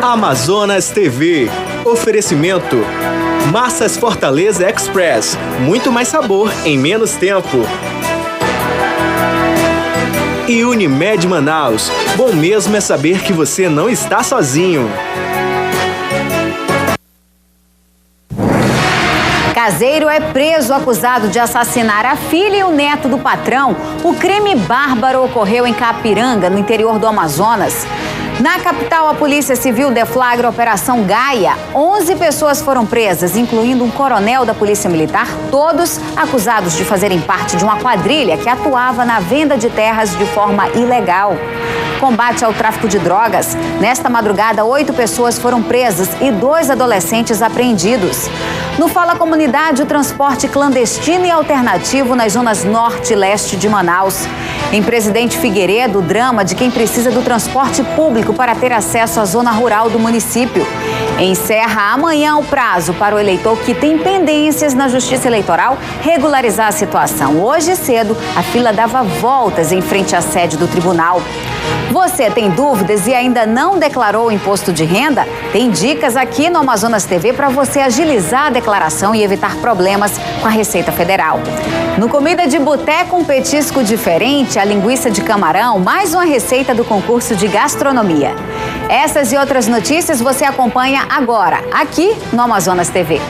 Amazonas TV. Oferecimento. Massas Fortaleza Express. Muito mais sabor em menos tempo. E Unimed Manaus. Bom mesmo é saber que você não está sozinho. Caseiro é preso acusado de assassinar a filha e o neto do patrão. O crime bárbaro ocorreu em Capiranga, no interior do Amazonas. Na capital, a Polícia Civil deflagra a Operação Gaia. 11 pessoas foram presas, incluindo um coronel da Polícia Militar, todos acusados de fazerem parte de uma quadrilha que atuava na venda de terras de forma ilegal. Combate ao tráfico de drogas. Nesta madrugada, 8 pessoas foram presas e 2 adolescentes apreendidos. No Fala Comunidade, o transporte clandestino e alternativo nas zonas norte e leste de Manaus. Em Presidente Figueiredo, o drama de quem precisa do transporte público para ter acesso à zona rural do município. Encerra amanhã o prazo para o eleitor que tem pendências na Justiça Eleitoral regularizar a situação. Hoje cedo, a fila dava voltas em frente à sede do tribunal. Você tem dúvidas e ainda não declarou o imposto de renda? Tem dicas aqui no Amazonas TV para você agilizar a declaração e evitar problemas com a Receita Federal. No Comida de Boteco, um petisco diferente, a linguiça de camarão, mais uma receita do concurso de gastronomia. Essas e outras notícias você acompanha agora, aqui no Amazonas TV.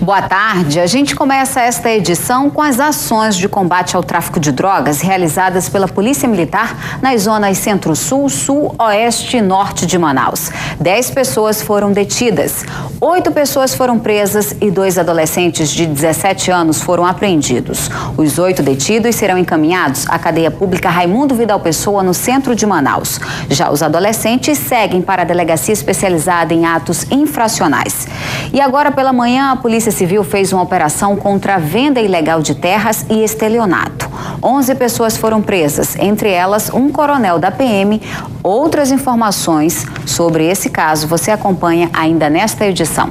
Boa tarde. A gente começa esta edição com as ações de combate ao tráfico de drogas realizadas pela Polícia Militar nas zonas Centro-Sul, Sul, Oeste e Norte de Manaus. 10 pessoas foram detidas, 8 pessoas foram presas e 2 adolescentes de 17 anos foram apreendidos. Os 8 detidos serão encaminhados à cadeia pública Raimundo Vidal Pessoa, no centro de Manaus. Já os adolescentes seguem para a delegacia especializada em atos infracionais. E agora pela manhã, a Polícia Civil fez uma operação contra a venda ilegal de terras e estelionato. 11 pessoas foram presas, entre elas um coronel da PM. Outras informações sobre esse caso você acompanha ainda nesta edição.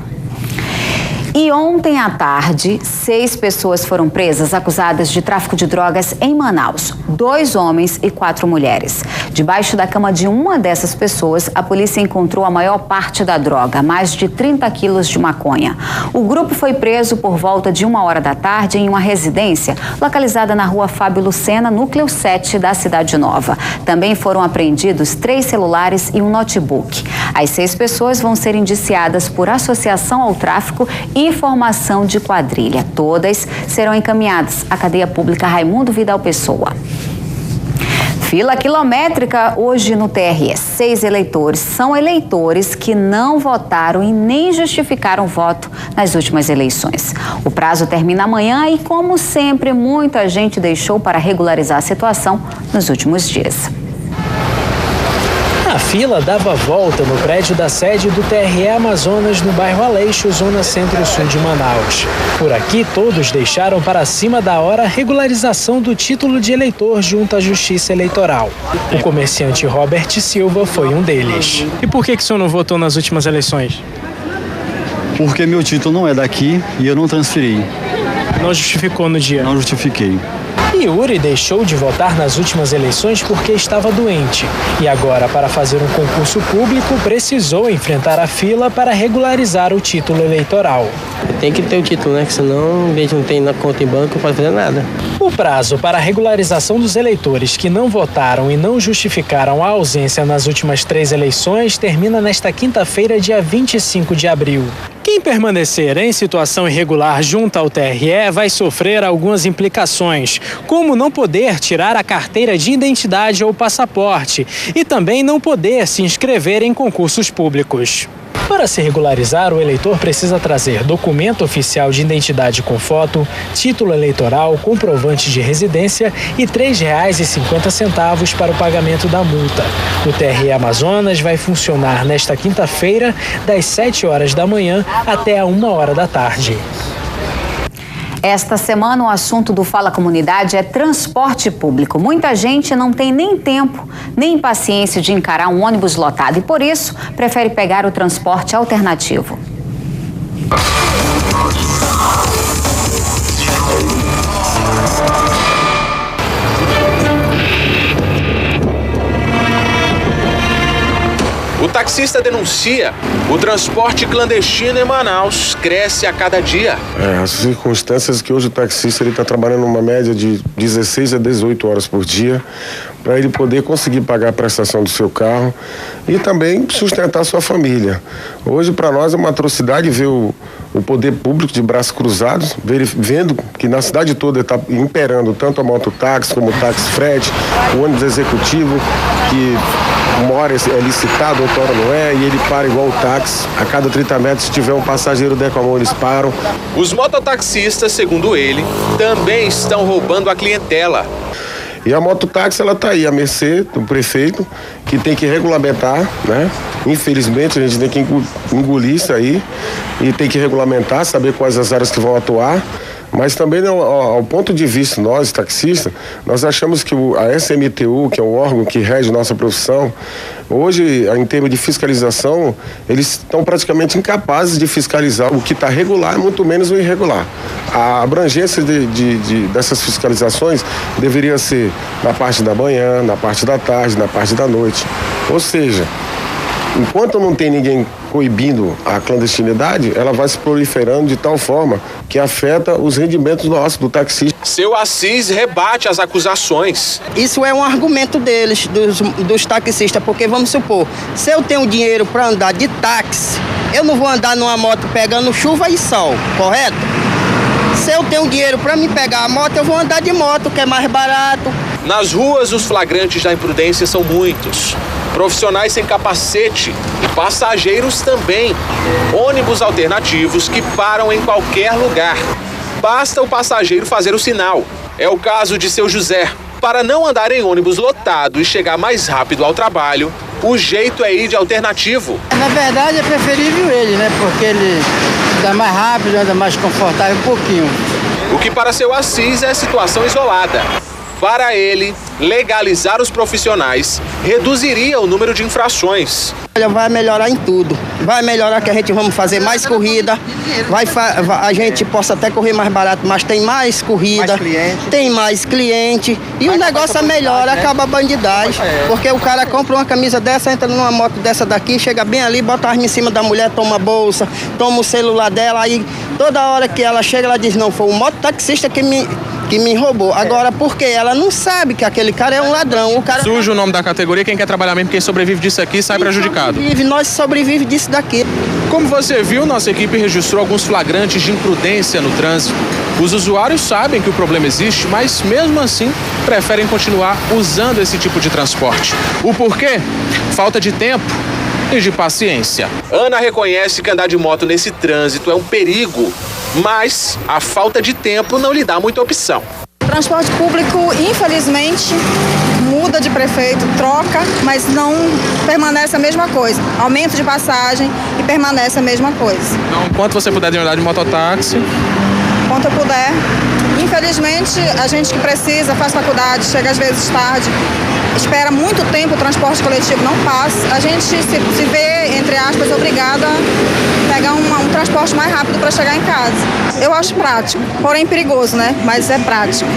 E ontem à tarde, 6 pessoas foram presas acusadas de tráfico de drogas em Manaus. 2 homens e 4 mulheres. Debaixo da cama de uma dessas pessoas, a polícia encontrou a maior parte da droga, mais de 30 quilos de maconha. O grupo foi preso por volta de 1h da tarde em uma residência localizada na rua Fábio Lucena, núcleo 7 da Cidade Nova. Também foram apreendidos 3 celulares e um notebook. As 6 pessoas vão ser indiciadas por associação ao tráfico e formação de quadrilha. Todas serão encaminhadas à cadeia pública Raimundo Vidal Pessoa. Fila quilométrica hoje no TRE. 6 eleitores são eleitores que não votaram e nem justificaram o voto nas últimas eleições. O prazo termina amanhã e, como sempre, muita gente deixou para regularizar a situação nos últimos dias. A fila dava volta no prédio da sede do TRE Amazonas, no bairro Aleixo, zona centro-sul de Manaus. Por aqui, todos deixaram para cima da hora a regularização do título de eleitor junto à Justiça Eleitoral. O comerciante Robert Silva foi um deles. E por que o senhor não votou nas últimas eleições? Porque meu título não é daqui e eu não transferi. Não justificou no dia? Não justifiquei. Yuri deixou de votar nas últimas eleições porque estava doente. E agora, para fazer um concurso público, precisou enfrentar a fila para regularizar o título eleitoral. Tem que ter o título, né? Que senão a gente não tem na conta em banco, não pode fazer nada. O prazo para a regularização dos eleitores que não votaram e não justificaram a ausência nas últimas 3 eleições termina nesta quinta-feira, dia 25 de abril. Quem permanecer em situação irregular junto ao TRE vai sofrer algumas implicações, como não poder tirar a carteira de identidade ou passaporte e também não poder se inscrever em concursos públicos. Para se regularizar, o eleitor precisa trazer documento oficial de identidade com foto, título eleitoral, comprovante de residência e R$ 3,50 para o pagamento da multa. O TRE Amazonas vai funcionar nesta quinta-feira, das 7 horas da manhã até a 1h da tarde. Esta semana o assunto do Fala Comunidade é transporte público. Muita gente não tem nem tempo, nem paciência de encarar um ônibus lotado e por isso prefere pegar o transporte alternativo. O taxista denuncia: o transporte clandestino em Manaus cresce a cada dia. As circunstâncias que hoje o taxista está trabalhando uma média de 16 a 18 horas por dia para ele poder conseguir pagar a prestação do seu carro e também sustentar a sua família. Hoje, para nós, é uma atrocidade ver o poder público de braços cruzados, vendo que na cidade toda está imperando tanto a mototáxi como o táxi frete, o ônibus executivo, que uma hora é licitado, outra hora não é, e ele para igual o táxi. A cada 30 metros, se tiver um passageiro der com a mão, eles param. Os mototaxistas, segundo ele, também estão roubando a clientela. E a mototáxi, ela está aí à mercê do prefeito, que tem que regulamentar, né? Infelizmente, a gente tem que engolir isso aí e tem que regulamentar, saber quais as áreas que vão atuar. Mas também, ao ponto de vista, nós, taxistas, nós achamos que a SMTU, que é o órgão que rege nossa profissão, hoje, em termos de fiscalização, eles estão praticamente incapazes de fiscalizar o que está regular, muito menos o irregular. A abrangência dessas fiscalizações deveria ser na parte da manhã, na parte da tarde, na parte da noite. Ou seja, enquanto não tem ninguém coibindo a clandestinidade, ela vai se proliferando de tal forma que afeta os rendimentos nossos, do taxista. Seu Assis rebate as acusações. Isso é um argumento deles, dos taxistas, porque vamos supor, se eu tenho dinheiro para andar de táxi, eu não vou andar numa moto pegando chuva e sol, correto? Se eu tenho dinheiro para me pegar a moto, eu vou andar de moto, que é mais barato. Nas ruas, os flagrantes da imprudência são muitos. Profissionais sem capacete e passageiros também. Ônibus alternativos que param em qualquer lugar. Basta o passageiro fazer o sinal. É o caso de seu José. Para não andar em ônibus lotado e chegar mais rápido ao trabalho, o jeito é ir de alternativo. Na verdade é preferível ele, né? Porque ele anda mais rápido, anda mais confortável um pouquinho. O que para seu Assis é situação isolada. Para ele, legalizar os profissionais reduziria o número de infrações. Vai melhorar em tudo. Vai melhorar que a gente vamos fazer mais corrida, a gente possa até correr mais barato, mas tem mais corrida, tem mais cliente e o negócio melhora, acaba a bandidagem. Porque o cara compra uma camisa dessa, entra numa moto dessa daqui, chega bem ali, bota a arma em cima da mulher, toma a bolsa, toma o celular dela, aí toda hora que ela chega, ela diz, não, foi o mototaxista que me roubou. Agora, porque ela não sabe que aquele cara é um ladrão. O cara surge o nome da categoria, quem quer trabalhar mesmo, quem sobrevive disso aqui sai prejudicado. Nós sobrevivemos disso daqui. Como você viu, nossa equipe registrou alguns flagrantes de imprudência no trânsito. Os usuários sabem que o problema existe, mas mesmo assim preferem continuar usando esse tipo de transporte. O porquê? Falta de tempo e de paciência. Ana reconhece que andar de moto nesse trânsito é um perigo, mas a falta de tempo não lhe dá muita opção. Transporte público, infelizmente, muda de prefeito, troca, mas não permanece a mesma coisa. Aumento de passagem e permanece a mesma coisa. Então, quanto você puder andar de mototáxi? Quanto eu puder. Infelizmente, a gente que precisa, faz faculdade, chega às vezes tarde, espera muito tempo, o transporte coletivo não passa. A gente se vê, entre aspas, obrigada a pegar um transporte mais rápido para chegar em casa. Eu acho prático, porém perigoso, né? Mas é prático.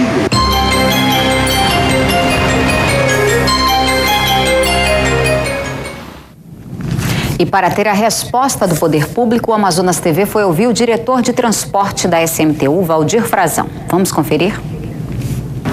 E para ter a resposta do poder público, o Amazonas TV foi ouvir o diretor de transporte da SMTU, Valdir Frazão. Vamos conferir?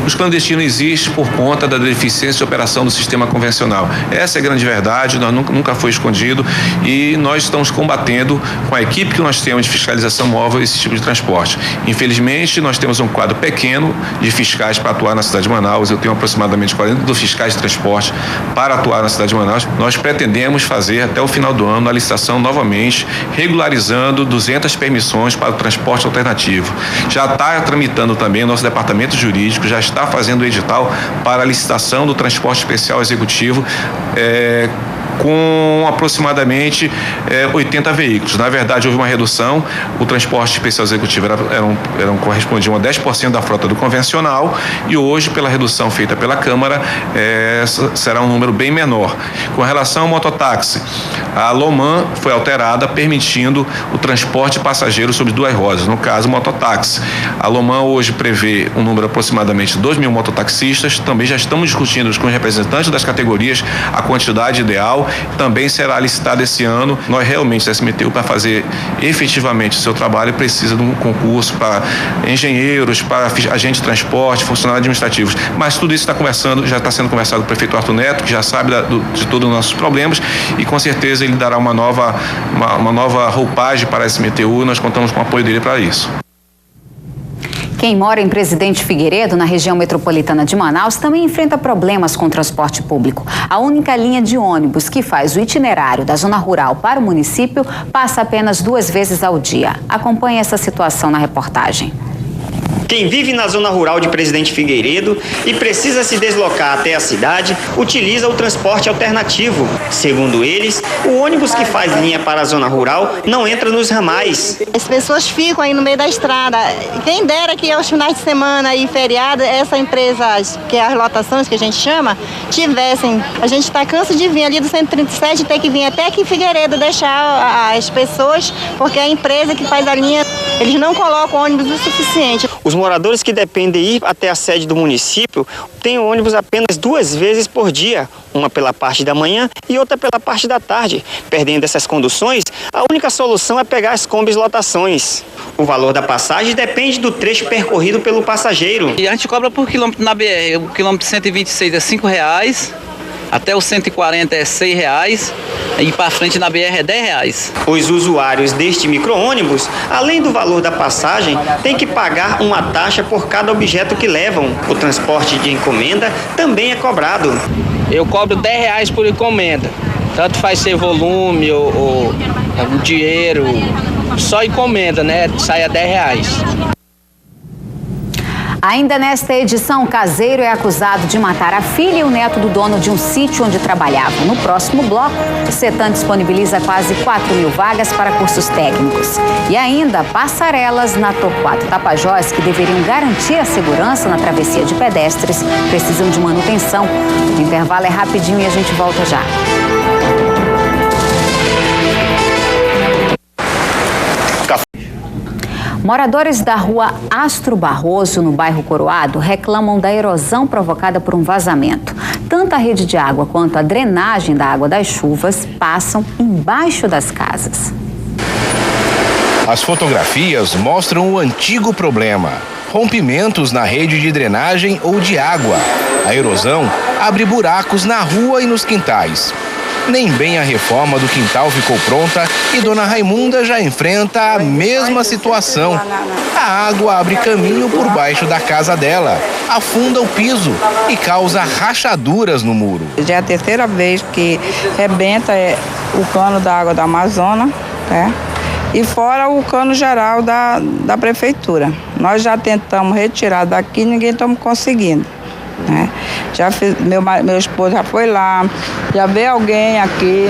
Os clandestinos existem por conta da deficiência de operação do sistema convencional. Essa é a grande verdade, nunca foi escondido e nós estamos combatendo com a equipe que nós temos de fiscalização móvel esse tipo de transporte. Infelizmente, nós temos um quadro pequeno de fiscais para atuar na cidade de Manaus. Eu tenho aproximadamente 42 fiscais de transporte para atuar na cidade de Manaus. Nós pretendemos fazer até o final do ano a licitação novamente, regularizando 200 permissões para o transporte alternativo. Já está tramitando também, nosso departamento jurídico já está fazendo o edital para a licitação do transporte especial executivo com aproximadamente 80 veículos. Na verdade, houve uma redução, o transporte especial executivo correspondiam a 10% da frota do convencional e hoje, pela redução feita pela Câmara, será um número bem menor. Com relação ao mototáxi, a Loman foi alterada, permitindo o transporte de passageiros sobre 2 rodas, no caso, o mototáxi. A Loman hoje prevê um número aproximadamente de 2.000 mototaxistas, também já estamos discutindo com os representantes das categorias a quantidade ideal, também será licitada esse ano. Nós realmente, da SMTU, para fazer efetivamente o seu trabalho, precisa de um concurso para engenheiros, para agentes de transporte, funcionários administrativos, mas tudo isso já está sendo conversado com o prefeito Arthur Neto, que já sabe de todos os nossos problemas e com certeza ele dará uma nova roupagem para a SMTU e nós contamos com o apoio dele para isso. Quem mora em Presidente Figueiredo, na região metropolitana de Manaus, também enfrenta problemas com o transporte público. A única linha de ônibus que faz o itinerário da zona rural para o município passa apenas 2 vezes ao dia. Acompanhe essa situação na reportagem. Quem vive na zona rural de Presidente Figueiredo e precisa se deslocar até a cidade, utiliza o transporte alternativo. Segundo eles, o ônibus que faz linha para a zona rural não entra nos ramais. As pessoas ficam aí no meio da estrada. Quem dera que aos finais de semana e feriado, essa empresa, que é as lotações que a gente chama, tivessem. A gente está cansado de vir ali do 137 e ter que vir até aqui em Figueiredo deixar as pessoas, porque a empresa que faz a linha, eles não colocam ônibus o suficiente. Os moradores que dependem de ir até a sede do município têm ônibus apenas 2 vezes por dia, uma pela parte da manhã e outra pela parte da tarde. Perdendo essas conduções, a única solução é pegar as combis lotações. O valor da passagem depende do trecho percorrido pelo passageiro. E a gente cobra por quilômetro na BR, o quilômetro 126 é R$5, até o 140 é R$6 e para frente na BR é R$10. Os usuários deste micro-ônibus, além do valor da passagem, têm que pagar uma taxa por cada objeto que levam. O transporte de encomenda também é cobrado. Eu cobro R$10 por encomenda, tanto faz ser volume ou dinheiro, só encomenda, né? Sai a R$10. Ainda nesta edição, caseiro é acusado de matar a filha e o neto do dono de um sítio onde trabalhava. No próximo bloco, o CETAM disponibiliza quase 4.000 vagas para cursos técnicos. E ainda, passarelas na Torquato Tapajós, que deveriam garantir a segurança na travessia de pedestres, precisam de manutenção. O intervalo é rapidinho e a gente volta já. Moradores da rua Astro Barroso, no bairro Coroado, reclamam da erosão provocada por um vazamento. Tanto a rede de água quanto a drenagem da água das chuvas passam embaixo das casas. As fotografias mostram o antigo problema: rompimentos na rede de drenagem ou de água. A erosão abre buracos na rua e nos quintais. Nem bem a reforma do quintal ficou pronta e Dona Raimunda já enfrenta a mesma situação. A água abre caminho por baixo da casa dela, afunda o piso e causa rachaduras no muro. Já é a 3ª vez que rebenta o cano da água da Amazonas, né? E fora o cano geral da prefeitura. Nós já tentamos retirar daqui e ninguém está conseguindo. Né? Já fiz, meu esposo já foi lá, já veio alguém aqui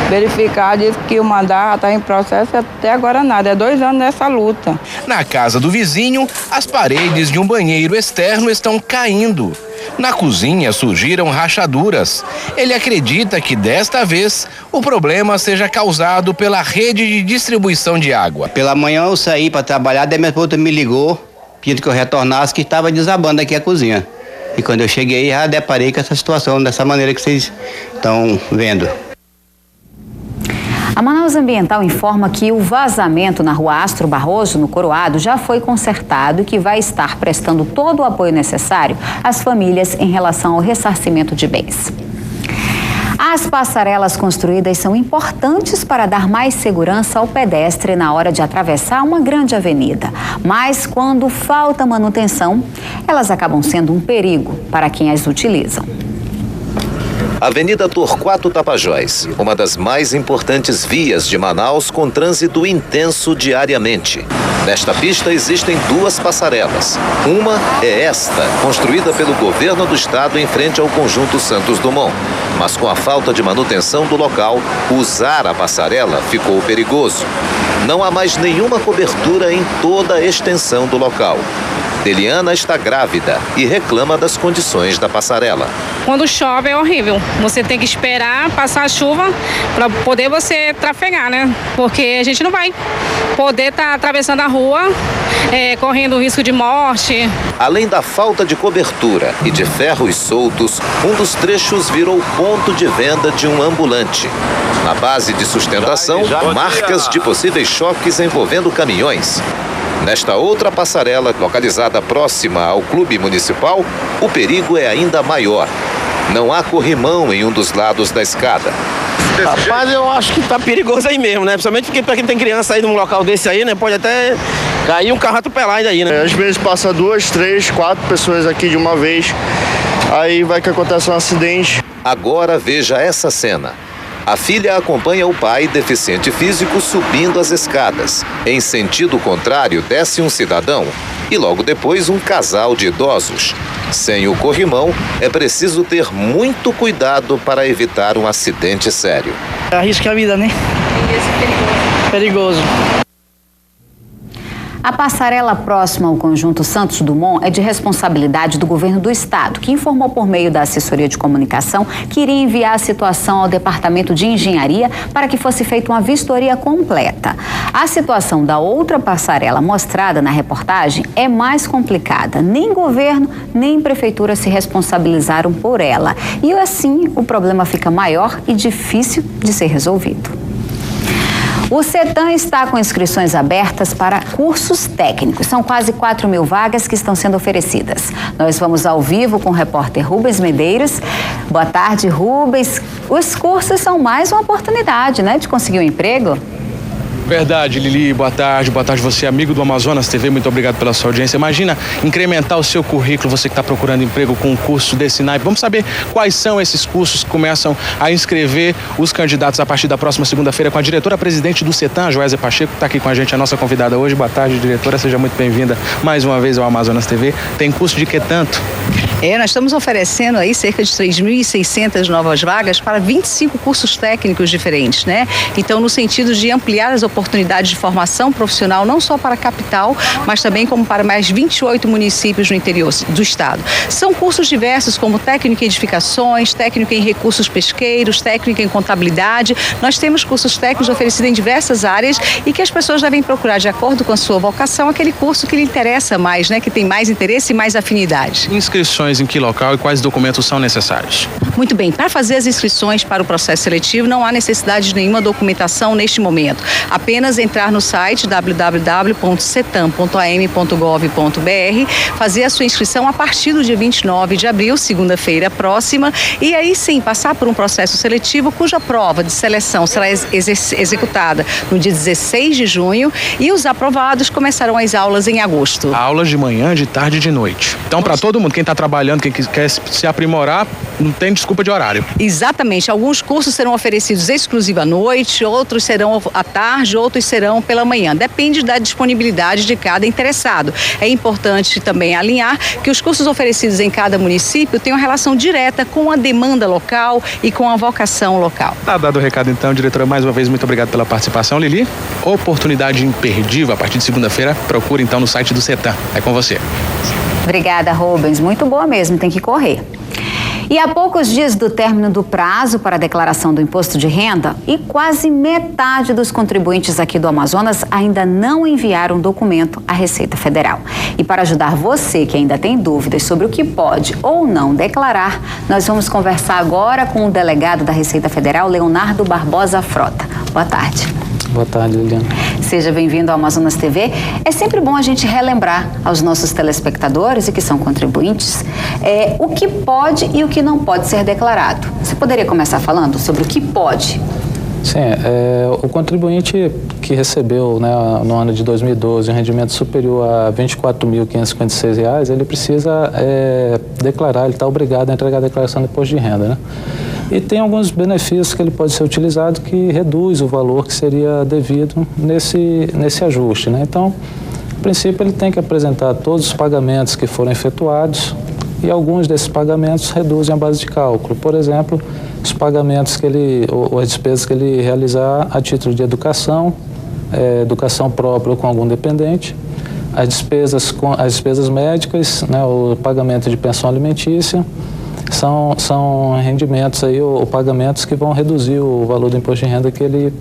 verificar, disse que o mandato está em processo e até agora nada, é 2 anos nessa luta. Na casa do vizinho, as paredes de um banheiro externo estão caindo. Na cozinha surgiram rachaduras. Ele acredita que desta vez o problema seja causado pela rede de distribuição de água. Pela manhã eu saí para trabalhar, daí minha esposa me ligou, pedindo que eu retornasse, que estava desabando aqui a cozinha. E quando eu cheguei, já deparei com essa situação, dessa maneira que vocês estão vendo. A Manaus Ambiental informa que o vazamento na rua Astro Barroso, no Coroado, já foi consertado e que vai estar prestando todo o apoio necessário às famílias em relação ao ressarcimento de bens. As passarelas construídas são importantes para dar mais segurança ao pedestre na hora de atravessar uma grande avenida. Mas quando falta manutenção, elas acabam sendo um perigo para quem as utilizam. Avenida Torquato Tapajós, uma das mais importantes vias de Manaus com trânsito intenso diariamente. Nesta pista existem duas passarelas. Uma é esta, construída pelo governo do estado em frente ao Conjunto Santos Dumont. Mas com a falta de manutenção do local, usar a passarela ficou perigoso. Não há mais nenhuma cobertura em toda a extensão do local. Deliana está grávida e reclama das condições da passarela. Quando chove é horrível. Você tem que esperar passar a chuva para poder você trafegar, né? Porque a gente não vai poder estar atravessando a rua correndo risco de morte. Além da falta de cobertura e de ferros soltos, um dos trechos virou ponto de venda de um ambulante. Na base de sustentação, marcas de possíveis choques envolvendo caminhões. Nesta outra passarela, localizada próxima ao clube municipal, o perigo é ainda maior. Não há corrimão em um dos lados da escada. Rapaz, eu acho que tá perigoso aí mesmo, né? Principalmente porque pra quem tem criança aí num local desse aí, né? Pode até cair um carro atropelado aí, né? Às vezes passa 2, 3, 4 pessoas aqui de uma vez, aí vai que acontece um acidente. Agora veja essa cena. A filha acompanha o pai, deficiente físico, subindo as escadas. Em sentido contrário, desce um cidadão e logo depois um casal de idosos. Sem o corrimão, é preciso ter muito cuidado para evitar um acidente sério. Arrisca a vida, né? Perigoso. A passarela próxima ao Conjunto Santos Dumont é de responsabilidade do governo do estado, que informou por meio da assessoria de comunicação que iria enviar a situação ao Departamento de Engenharia para que fosse feita uma vistoria completa. A situação da outra passarela mostrada na reportagem é mais complicada. Nem governo, nem prefeitura se responsabilizaram por ela. E assim, o problema fica maior e difícil de ser resolvido. O CETAM está com inscrições abertas para cursos técnicos. São quase 4.000 vagas que estão sendo oferecidas. Nós vamos ao vivo com o repórter Rubens Medeiros. Boa tarde, Rubens. Os cursos são mais uma oportunidade, né, de conseguir um emprego? Verdade, Lili. Boa tarde você, amigo do Amazonas TV, muito obrigado pela sua audiência. Imagina incrementar o seu currículo, você que está procurando emprego com um curso desse naipe. Vamos saber quais são esses cursos que começam a inscrever os candidatos a partir da próxima segunda-feira com a diretora-presidente do CETAM, Joésia Pacheco, que está aqui com a gente, a nossa convidada hoje. Boa tarde, diretora, seja muito bem-vinda mais uma vez ao Amazonas TV. Tem curso de que tanto? Nós estamos oferecendo aí cerca de 3.600 novas vagas para 25 cursos técnicos diferentes, né? Então, no sentido de ampliar as oportunidades de formação profissional, não só para a capital, mas também como para mais 28 municípios no interior do estado. São cursos diversos, como técnico em edificações, técnico em recursos pesqueiros, técnico em contabilidade. Nós temos cursos técnicos oferecidos em diversas áreas e que as pessoas devem procurar, de acordo com a sua vocação, aquele curso que lhe interessa mais, né? Que tem mais interesse e mais afinidade. Inscrições em que local e quais documentos são necessários? Muito bem, para fazer as inscrições para o processo seletivo não há necessidade de nenhuma documentação neste momento. Apenas entrar no site www.cetam.am.gov.br, fazer a sua inscrição a partir do dia 29 de abril, segunda-feira próxima, e aí sim passar por um processo seletivo cuja prova de seleção será executada no dia 16 de junho e os aprovados começarão as aulas em agosto. Aulas de manhã, de tarde e de noite. Então, para todo mundo, quem está trabalhando, quem quer se aprimorar, não tem desculpa de horário. Exatamente. Alguns cursos serão oferecidos exclusivo à noite, outros serão à tarde, outros serão pela manhã. Depende da disponibilidade de cada interessado. É importante também alinhar que os cursos oferecidos em cada município têm uma relação direta com a demanda local e com a vocação local. Tá dado o recado então, diretora, mais uma vez, muito obrigado pela participação. Lili, oportunidade imperdível a partir de segunda-feira, procure então no site do CETAM. É com você. Obrigada, Rubens. Muito boa mesmo, tem que correr. E há poucos dias do término do prazo para a declaração do imposto de renda, e quase metade dos contribuintes aqui do Amazonas ainda não enviaram documento à Receita Federal. E para ajudar você que ainda tem dúvidas sobre o que pode ou não declarar, nós vamos conversar agora com o delegado da Receita Federal, Leonardo Barbosa Frota. Boa tarde. Boa tarde, Liliana. Seja bem-vindo ao Amazonas TV. É sempre bom a gente relembrar aos nossos telespectadores e que são contribuintes o que pode e o que não pode ser declarado. Você poderia começar falando sobre o que pode? Sim, o contribuinte que recebeu, né, no ano de 2012 um rendimento superior a R$ 24.556, ele precisa declarar, ele está obrigado a entregar a declaração de imposto de renda, né? E tem alguns benefícios que ele pode ser utilizado que reduz o valor que seria devido nesse ajuste, né? Então, a princípio, ele tem que apresentar todos os pagamentos que foram efetuados e alguns desses pagamentos reduzem a base de cálculo. Por exemplo, os pagamentos ou as despesas que ele realizar a título de educação, educação própria ou com algum dependente, as despesas médicas, né, o pagamento de pensão alimentícia, são rendimentos aí, ou pagamentos que vão reduzir o valor do imposto de renda que ele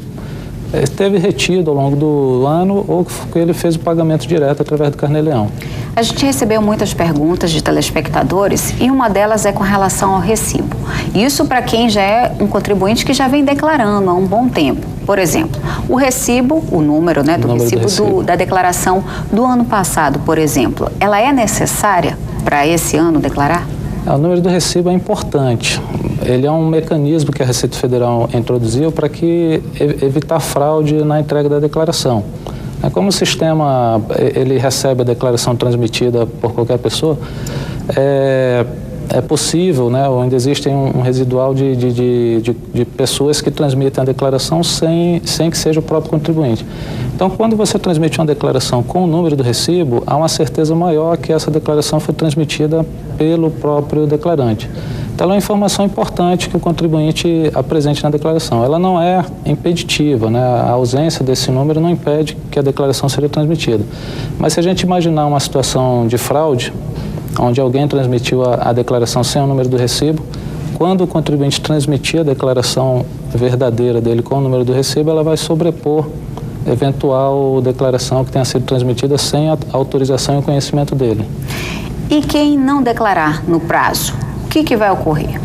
teve retido ao longo do ano ou que ele fez o pagamento direto através do Carnê-Leão. A gente recebeu muitas perguntas de telespectadores e uma delas é com relação ao recibo. Isso para quem já é um contribuinte que já vem declarando há um bom tempo. Por exemplo, o recibo, o número, né, do recibo da declaração do ano passado, por exemplo, ela é necessária para esse ano declarar? O número do recibo é importante. Ele é um mecanismo que a Receita Federal introduziu para evitar fraude na entrega da declaração. Como o sistema ele recebe a declaração transmitida por qualquer pessoa, é possível, né, ou ainda existe um residual de pessoas que transmitem a declaração sem que seja o próprio contribuinte. Então, quando você transmite uma declaração com o número do recibo, há uma certeza maior que essa declaração foi transmitida pelo próprio declarante. Então, ela é uma informação importante que o contribuinte apresente na declaração. Ela não é impeditiva, né? A ausência desse número não impede que a declaração seja transmitida. Mas se a gente imaginar uma situação de fraude, onde alguém transmitiu a declaração sem o número do recibo, quando o contribuinte transmitir a declaração verdadeira dele com o número do recibo, ela vai sobrepor eventual declaração que tenha sido transmitida sem a autorização e conhecimento dele. E quem não declarar no prazo, o que vai ocorrer?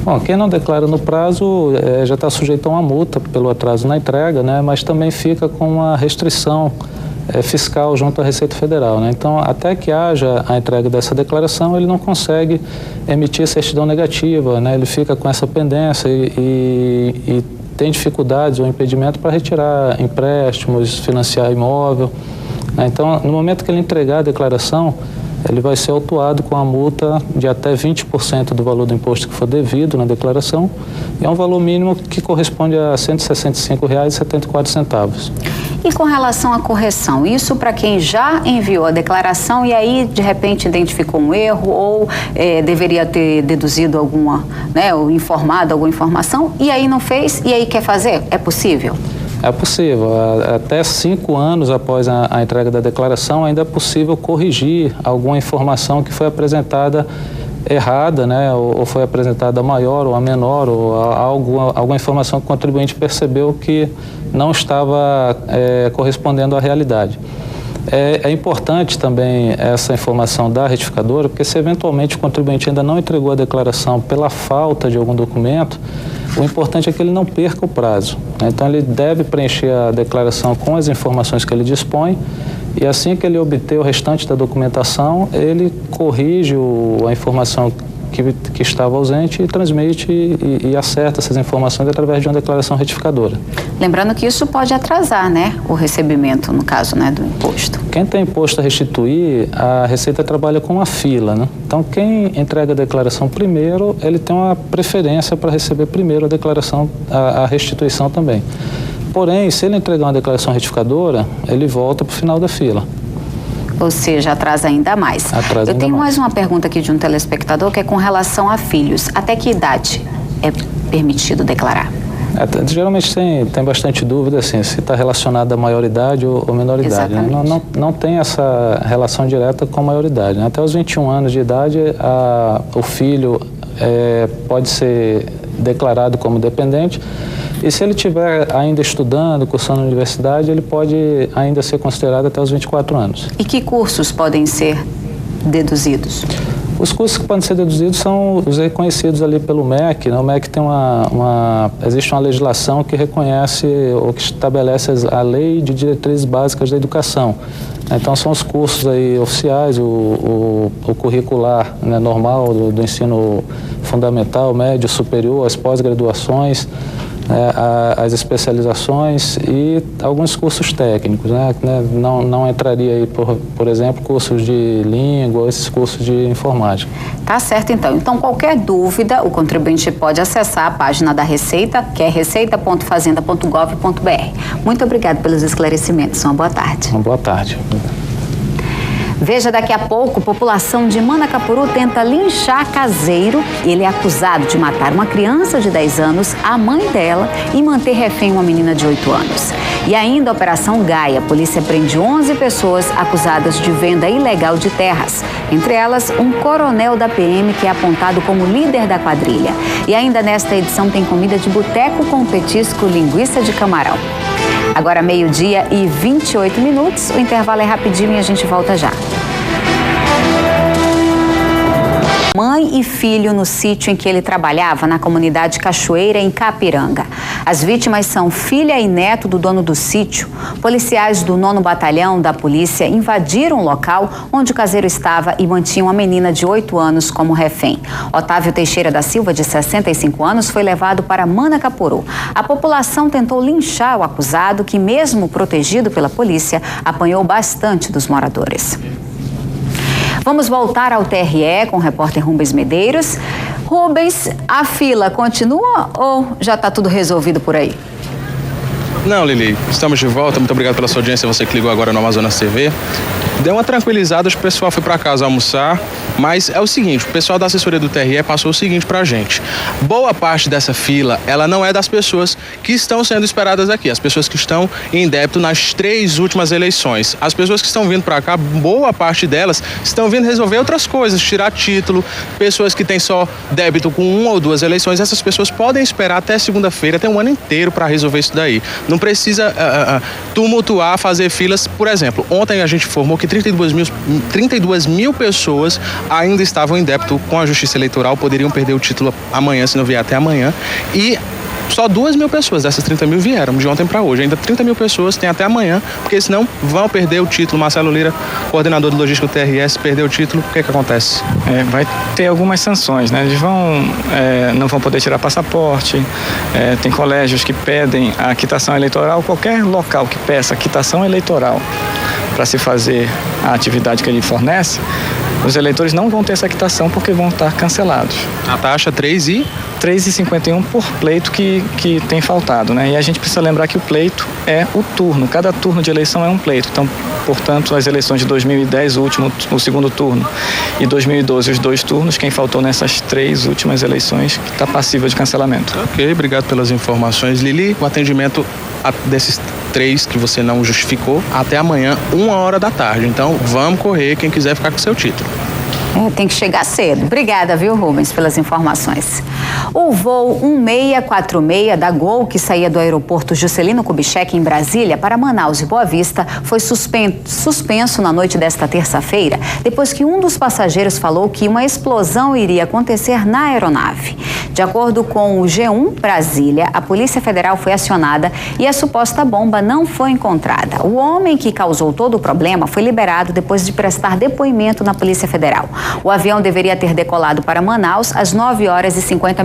Bom, quem não declara no prazo já está sujeito a uma multa pelo atraso na entrega, né? Mas também fica com uma restrição fiscal junto à Receita Federal, né? Então, até que haja a entrega dessa declaração, ele não consegue emitir certidão negativa, né? Ele fica com essa pendência e tem dificuldades ou impedimento para retirar empréstimos, financiar imóvel, né? Então, no momento que ele entregar a declaração, ele vai ser autuado com a multa de até 20% do valor do imposto que for devido na declaração, e é um valor mínimo que corresponde a R$ 165,74. E com relação à correção, isso para quem já enviou a declaração e aí de repente identificou um erro ou deveria ter deduzido alguma, né, ou informado alguma informação e aí não fez e aí quer fazer? É possível? É possível. Até 5 anos após a entrega da declaração, ainda é possível corrigir alguma informação que foi apresentada errada, né, ou foi apresentada a maior ou a menor, ou alguma informação que o contribuinte percebeu que não estava correspondendo à realidade. É importante também essa informação da retificadora, porque se eventualmente o contribuinte ainda não entregou a declaração pela falta de algum documento, o importante é que ele não perca o prazo, né? Então ele deve preencher a declaração com as informações que ele dispõe e assim que ele obter o restante da documentação, ele corrige a informação que estava ausente e transmite e acerta essas informações através de uma declaração retificadora. Lembrando que isso pode atrasar, né, o recebimento, no caso, né, do imposto. Quem tem imposto a restituir, a Receita trabalha com uma fila, né? Então, quem entrega a declaração primeiro, ele tem uma preferência para receber primeiro a declaração, a restituição também. Porém, se ele entregar uma declaração retificadora, ele volta para o final da fila. Ou seja, atrasa ainda mais. Eu tenho mais uma pergunta aqui de um telespectador que é com relação a filhos. Até que idade é permitido declarar? Geralmente tem bastante dúvida assim, se está relacionado à maioridade ou menoridade. Né? Não tem essa relação direta com a maioridade. Né? Até os 21 anos de idade, o filho pode ser declarado como dependente. E se ele estiver ainda estudando, cursando na universidade, ele pode ainda ser considerado até os 24 anos. E que cursos podem ser deduzidos? Os cursos que podem ser deduzidos são os reconhecidos ali pelo MEC. Né? O MEC tem existe uma legislação que reconhece ou que estabelece a Lei de Diretrizes Básicas da Educação. Então são os cursos aí oficiais, o curricular, né, normal do ensino fundamental, médio, superior, as pós-graduações, as especializações e alguns cursos técnicos, né? Não entraria aí, por exemplo, cursos de língua ou esses cursos de informática. Tá certo, então. Então, qualquer dúvida, o contribuinte pode acessar a página da Receita, que é receita.fazenda.gov.br. Muito obrigado pelos esclarecimentos. Uma boa tarde. Uma boa tarde. Veja daqui a pouco, população de Manacapuru tenta linchar caseiro. Ele é acusado de matar uma criança de 10 anos, a mãe dela, e manter refém uma menina de 8 anos. E ainda a Operação Gaia. A polícia prende 11 pessoas acusadas de venda ilegal de terras. Entre elas, um coronel da PM que é apontado como líder da quadrilha. E ainda nesta edição tem comida de boteco com petisco, linguiça de camarão. Agora 12h28. O intervalo é rapidinho e a gente volta já. Mãe e filho no sítio em que ele trabalhava, na comunidade Cachoeira, em Capiranga. As vítimas são filha e neto do dono do sítio. Policiais do 9º Batalhão da polícia invadiram o local onde o caseiro estava e mantinham a menina de 8 anos como refém. Otávio Teixeira da Silva, de 65 anos, foi levado para Manacapuru. A população tentou linchar o acusado, que mesmo protegido pela polícia, apanhou bastante dos moradores. Vamos voltar ao TRE com o repórter Rubens Medeiros. Rubens, a fila continua ou já está tudo resolvido por aí? Não, Lili, estamos de volta. Muito obrigado pela sua audiência, você que ligou agora no Amazonas TV. Deu uma tranquilizada, o pessoal foi para casa almoçar, mas é o seguinte, o pessoal da assessoria do TRE passou o seguinte pra gente. Boa parte dessa fila, ela não é das pessoas que estão sendo esperadas aqui, as pessoas que estão em débito nas 3 últimas eleições. As pessoas que estão vindo para cá, boa parte delas estão vindo resolver outras coisas, tirar título, pessoas que têm só débito com 1 ou 2 eleições, essas pessoas podem esperar até segunda-feira, até um ano inteiro para resolver isso daí. Não precisa tumultuar, fazer filas. Por exemplo, ontem a gente informou que 32 mil pessoas ainda estavam em débito com a Justiça Eleitoral, poderiam perder o título amanhã, se não vier até amanhã, e só 2 mil pessoas dessas 30 mil vieram de ontem para hoje. Ainda 30 mil pessoas têm até amanhã, porque senão vão perder o título. Marcelo Lira, coordenador de logística do TRS, perdeu o título. O que acontece? Vai ter algumas sanções, né? Eles não vão poder tirar passaporte. Tem colégios que pedem a quitação eleitoral. Qualquer local que peça a quitação eleitoral para se fazer a atividade que ele fornece, os eleitores não vão ter essa quitação porque vão estar cancelados. A taxa 3,51 por pleito que tem faltado, né? E a gente precisa lembrar que o pleito é o turno, cada turno de eleição é um pleito. Então, portanto, as eleições de 2010, o segundo turno, e 2012, os 2 turnos, quem faltou nessas 3 últimas eleições está passível de cancelamento. Ok, obrigado pelas informações, Lili. O atendimento desses 3 que você não justificou até amanhã, 1h da tarde. Então, vamos correr, quem quiser ficar com seu título. Tem que chegar cedo. Obrigada, viu, Rubens, pelas informações. O voo 1646 da Gol, que saía do aeroporto Juscelino Kubitschek, em Brasília, para Manaus e Boa Vista, foi suspenso na noite desta terça-feira, depois que um dos passageiros falou que uma explosão iria acontecer na aeronave. De acordo com o G1 Brasília, a Polícia Federal foi acionada e a suposta bomba não foi encontrada. O homem que causou todo o problema foi liberado depois de prestar depoimento na Polícia Federal. O avião deveria ter decolado para Manaus às 9h50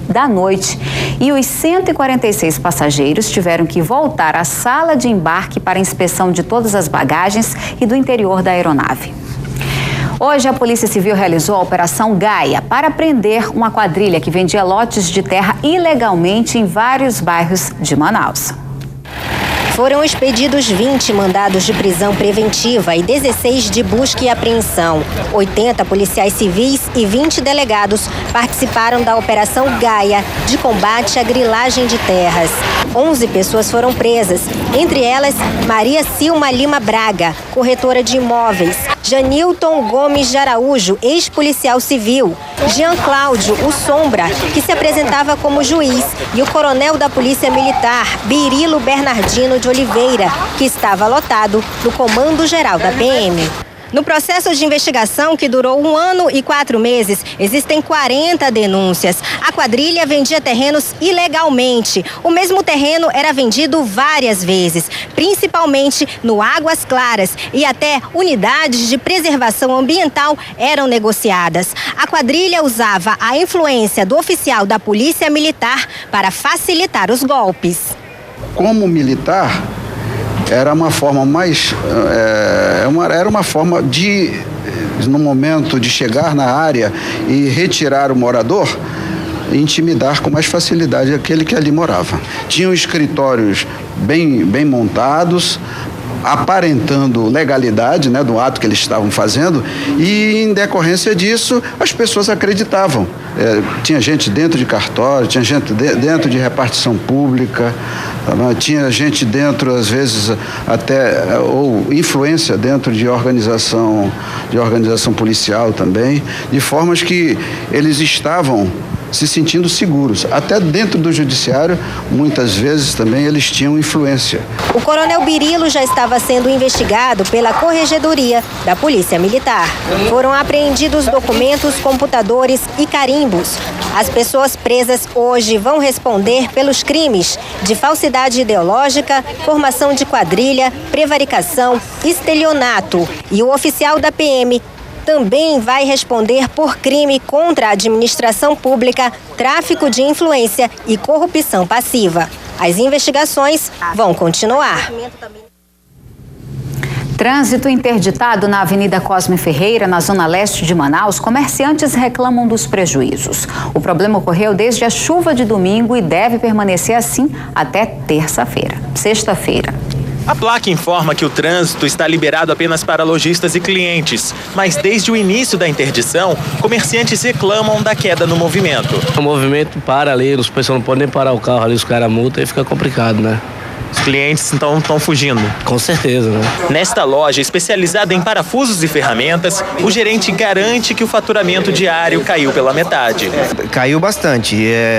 da noite e os 146 passageiros tiveram que voltar à sala de embarque para inspeção de todas as bagagens e do interior da aeronave. Hoje, a Polícia Civil realizou a Operação Gaia para prender uma quadrilha que vendia lotes de terra ilegalmente em vários bairros de Manaus. Foram expedidos 20 mandados de prisão preventiva e 16 de busca e apreensão. 80 policiais civis e 20 delegados participaram da Operação Gaia, de combate à grilagem de terras. 11 pessoas foram presas, entre elas Maria Silma Lima Braga, corretora de imóveis, Janilton Gomes de Araújo, ex-policial civil, Jean Cláudio, o Sombra, que se apresentava como juiz, e o coronel da Polícia Militar, Birilo Bernardino de Oliveira, que estava lotado no Comando Geral da PM. No processo de investigação, que durou 1 ano e 4 meses, existem 40 denúncias. A quadrilha vendia terrenos ilegalmente. O mesmo terreno era vendido várias vezes, principalmente no Águas Claras, e até unidades de preservação ambiental eram negociadas. A quadrilha usava a influência do oficial da Polícia Militar para facilitar os golpes. Como militar, era uma forma mais... era uma forma de, no momento de chegar na área e retirar o morador, intimidar com mais facilidade aquele que ali morava. Tinham escritórios bem montados, aparentando legalidade, né, do ato que eles estavam fazendo, e em decorrência disso as pessoas acreditavam. Tinha gente dentro de cartório, tinha gente dentro de repartição pública, tinha gente dentro, às vezes, até, ou influência dentro de organização policial também, de formas que eles estavam se sentindo seguros. Até dentro do judiciário, muitas vezes também eles tinham influência. O coronel Birilo já estava sendo investigado pela Corregedoria da Polícia Militar. Foram apreendidos documentos, computadores e carimbos. As pessoas presas hoje vão responder pelos crimes de falsidade ideológica, formação de quadrilha, prevaricação, estelionato. E o oficial da PM também vai responder por crime contra a administração pública, tráfico de influência e corrupção passiva. As investigações vão continuar. Trânsito interditado na Avenida Cosme Ferreira, na zona leste de Manaus. Comerciantes reclamam dos prejuízos. O problema ocorreu desde a chuva de domingo e deve permanecer assim até terça-feira. Sexta-feira. A placa informa que o trânsito está liberado apenas para lojistas e clientes, mas desde o início da interdição, comerciantes reclamam da queda no movimento. O movimento para ali, os pessoas não podem nem parar o carro ali, os caras multam e fica complicado, né? Os clientes então estão fugindo. Com certeza, né? Nesta loja especializada em parafusos e ferramentas, o gerente garante que o faturamento diário caiu pela metade. Caiu bastante.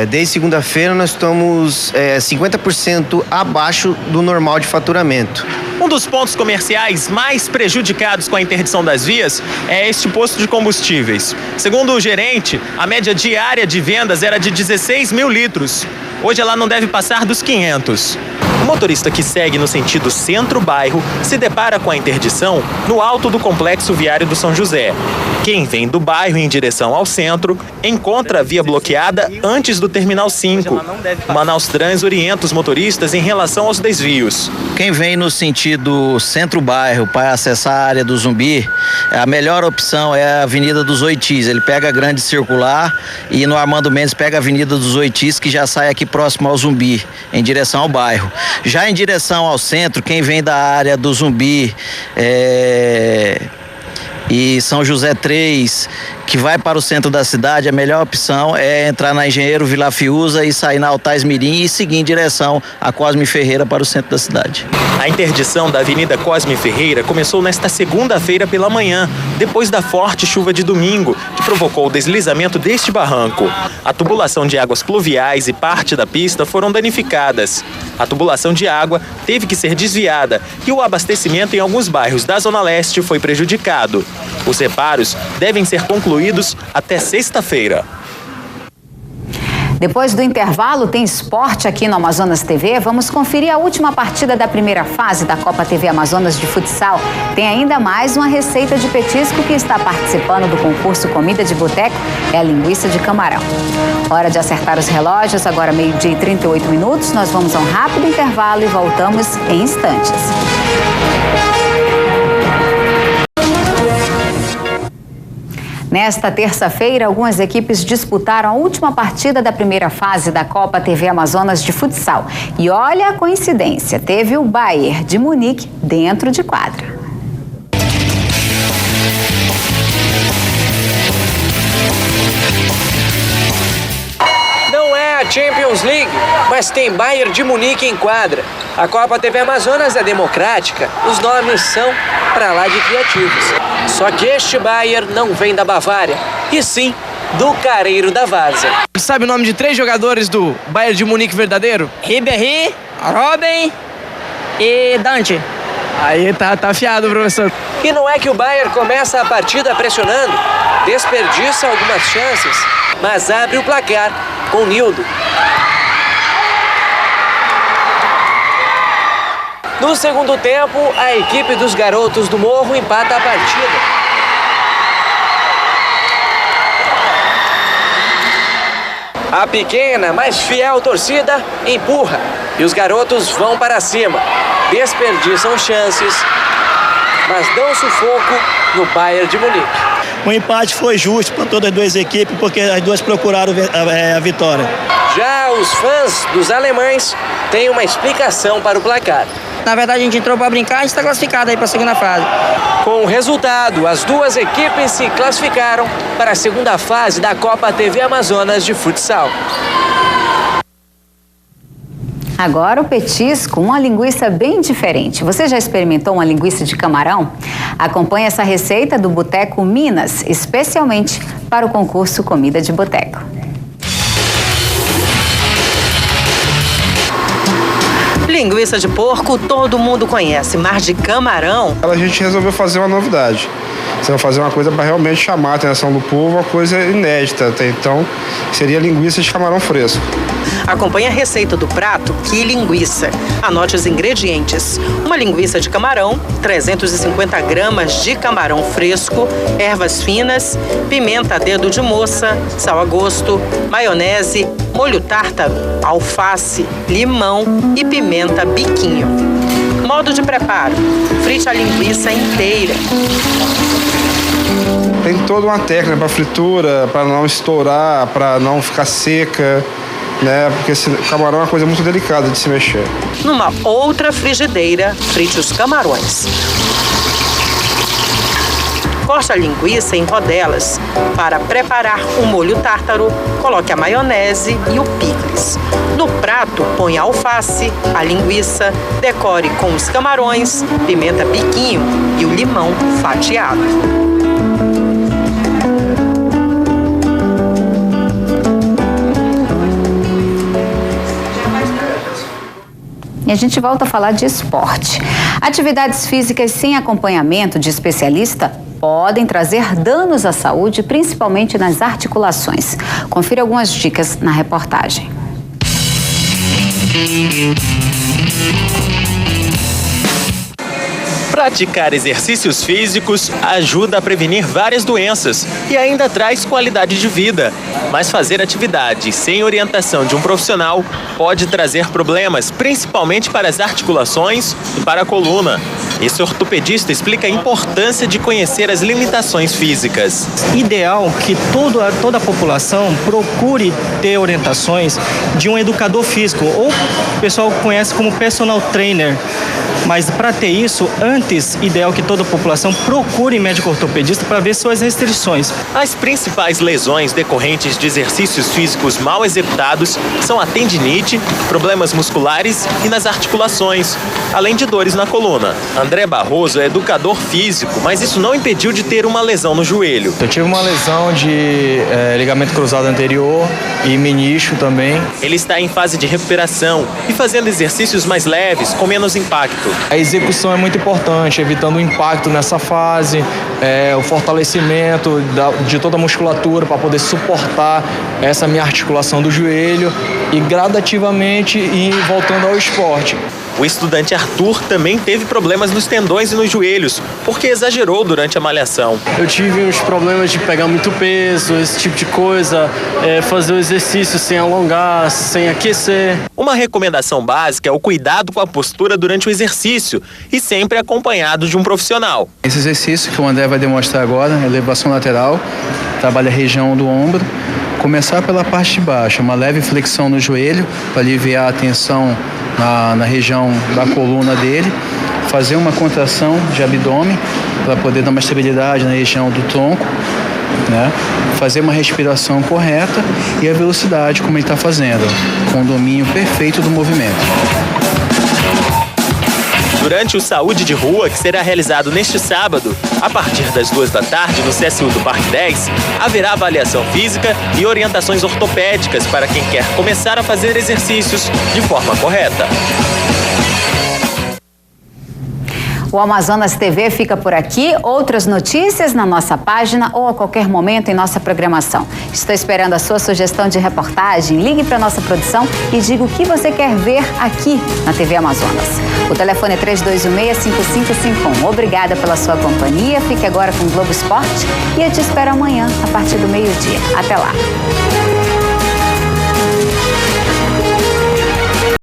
Desde segunda-feira nós estamos 50% abaixo do normal de faturamento. Um dos pontos comerciais mais prejudicados com a interdição das vias é este posto de combustíveis. Segundo o gerente, a média diária de vendas era de 16 mil litros. Hoje ela não deve passar dos 500. O motorista que segue no sentido centro-bairro se depara com a interdição no alto do complexo viário do São José. Quem vem do bairro em direção ao centro encontra a via bloqueada antes do Terminal 5. O Manaus Trans orienta os motoristas em relação aos desvios. Quem vem no sentido centro-bairro para acessar a área do Zumbi, a melhor opção é a Avenida dos Oitis. Ele pega a Grande Circular e no Armando Mendes pega a Avenida dos Oitis, que já sai aqui próximo ao Zumbi, em direção ao bairro. Já em direção ao centro, quem vem da área do Zumbi e São José 3, que vai para o centro da cidade, a melhor opção é entrar na Engenheiro Vila Fiuza e sair na Altais Mirim e seguir em direção a Cosme Ferreira para o centro da cidade. A interdição da Avenida Cosme Ferreira começou nesta segunda-feira pela manhã, depois da forte chuva de domingo, que provocou o deslizamento deste barranco. A tubulação de águas pluviais e parte da pista foram danificadas. A tubulação de água teve que ser desviada e o abastecimento em alguns bairros da Zona Leste foi prejudicado. Os reparos devem ser concluídos até sexta-feira. Depois do intervalo, tem esporte aqui no Amazonas TV. Vamos conferir a última partida da primeira fase da Copa TV Amazonas de futsal. Tem ainda mais uma receita de petisco que está participando do concurso Comida de Boteco, é a linguiça de camarão. Hora de acertar os relógios, agora 12h38. Nós vamos a um rápido intervalo e voltamos em instantes. Nesta terça-feira, algumas equipes disputaram a última partida da primeira fase da Copa TV Amazonas de futsal. E olha a coincidência, teve o Bayern de Munique dentro de quadra. Não é a Champions League, mas tem Bayern de Munique em quadra. A Copa TV Amazonas é democrática, os nomes são pra lá de criativos. Só que este Bayern não vem da Bavária, e sim do Careiro da Várzea. Sabe o nome de 3 jogadores do Bayern de Munique verdadeiro? Ribéry, Robben e Dante. Aí tá afiado, professor. E não é que o Bayern começa a partida pressionando, desperdiça algumas chances, mas abre o placar com Nildo. No segundo tempo, a equipe dos garotos do Morro empata a partida. A pequena, mas fiel torcida empurra e os garotos vão para cima. Desperdiçam chances, mas dão sufoco no Bayern de Munique. O empate foi justo para todas as duas equipes, porque as duas procuraram a vitória. Já os fãs dos alemães têm uma explicação para o placar. Na verdade, a gente entrou para brincar, a gente está classificado aí para a segunda fase. Com o resultado, as duas equipes se classificaram para a segunda fase da Copa TV Amazonas de futsal. Agora o petisco, uma linguiça bem diferente. Você já experimentou uma linguiça de camarão? Acompanhe essa receita do Boteco Minas, especialmente para o concurso Comida de Boteco. Linguiça de porco todo mundo conhece, mas de camarão... A gente resolveu fazer uma novidade. Você vai fazer uma coisa para realmente chamar a atenção do povo, uma coisa inédita até então, seria linguiça de camarão fresco. Acompanhe a receita do prato Que Linguiça. Anote os ingredientes. Uma linguiça de camarão, 350 gramas de camarão fresco, ervas finas, pimenta a dedo de moça, sal a gosto, maionese, molho tártaro, alface, limão e pimenta biquinho. Modo de preparo: frite a linguiça inteira. Tem toda uma técnica para fritura, para não estourar, para não ficar seca, né? Porque o camarão é uma coisa muito delicada de se mexer. Numa outra frigideira, frite os camarões. Corte a linguiça em rodelas. Para preparar o molho tártaro, coloque a maionese e o picles. No prato, põe a alface, a linguiça, decore com os camarões, pimenta biquinho e o limão fatiado. E a gente volta a falar de esporte. Atividades físicas sem acompanhamento de especialista podem trazer danos à saúde, principalmente nas articulações. Confira algumas dicas na reportagem. Praticar exercícios físicos ajuda a prevenir várias doenças e ainda traz qualidade de vida. Mas fazer atividade sem orientação de um profissional pode trazer problemas, principalmente para as articulações e para a coluna. Esse ortopedista explica a importância de conhecer as limitações físicas. Ideal que toda a população procure ter orientações de um educador físico, ou o pessoal conhece como personal trainer. Mas para ter isso, antes, ideal que toda a população procure médico ortopedista para ver suas restrições. As principais lesões decorrentes de exercícios físicos mal executados são a tendinite, problemas musculares e nas articulações, além de dores na coluna. André Barroso é educador físico, mas isso não impediu de ter uma lesão no joelho. Eu tive uma lesão de ligamento cruzado anterior e menisco também. Ele está em fase de recuperação e fazendo exercícios mais leves, com menos impacto. A execução é muito importante, evitando o impacto nessa fase, o fortalecimento de toda a musculatura para poder suportar essa minha articulação do joelho e gradativamente ir voltando ao esporte. O estudante Arthur também teve problemas nos tendões e nos joelhos, porque exagerou durante a malhação. Eu tive uns problemas de pegar muito peso, esse tipo de coisa, fazer o exercício sem alongar, sem aquecer. Uma recomendação básica é o cuidado com a postura durante o exercício e sempre acompanhado de um profissional. Esse exercício que o André vai demonstrar agora, elevação lateral, trabalha a região do ombro. Começar pela parte de baixo, uma leve flexão no joelho para aliviar a tensão na região da coluna dele, fazer uma contração de abdômen para poder dar uma estabilidade na região do tronco, né? Fazer uma respiração correta e a velocidade como ele está fazendo, com o domínio perfeito do movimento. Durante o Saúde de Rua, que será realizado neste sábado, a partir das 2 da tarde, no CSU do Parque 10, haverá avaliação física e orientações ortopédicas para quem quer começar a fazer exercícios de forma correta. O Amazonas TV fica por aqui. Outras notícias na nossa página ou a qualquer momento em nossa programação. Estou esperando a sua sugestão de reportagem. Ligue para a nossa produção e diga o que você quer ver aqui na TV Amazonas. O telefone é 3216-5551. Obrigada pela sua companhia. Fique agora com o Globo Esporte e eu te espero amanhã, a partir do meio-dia. Até lá.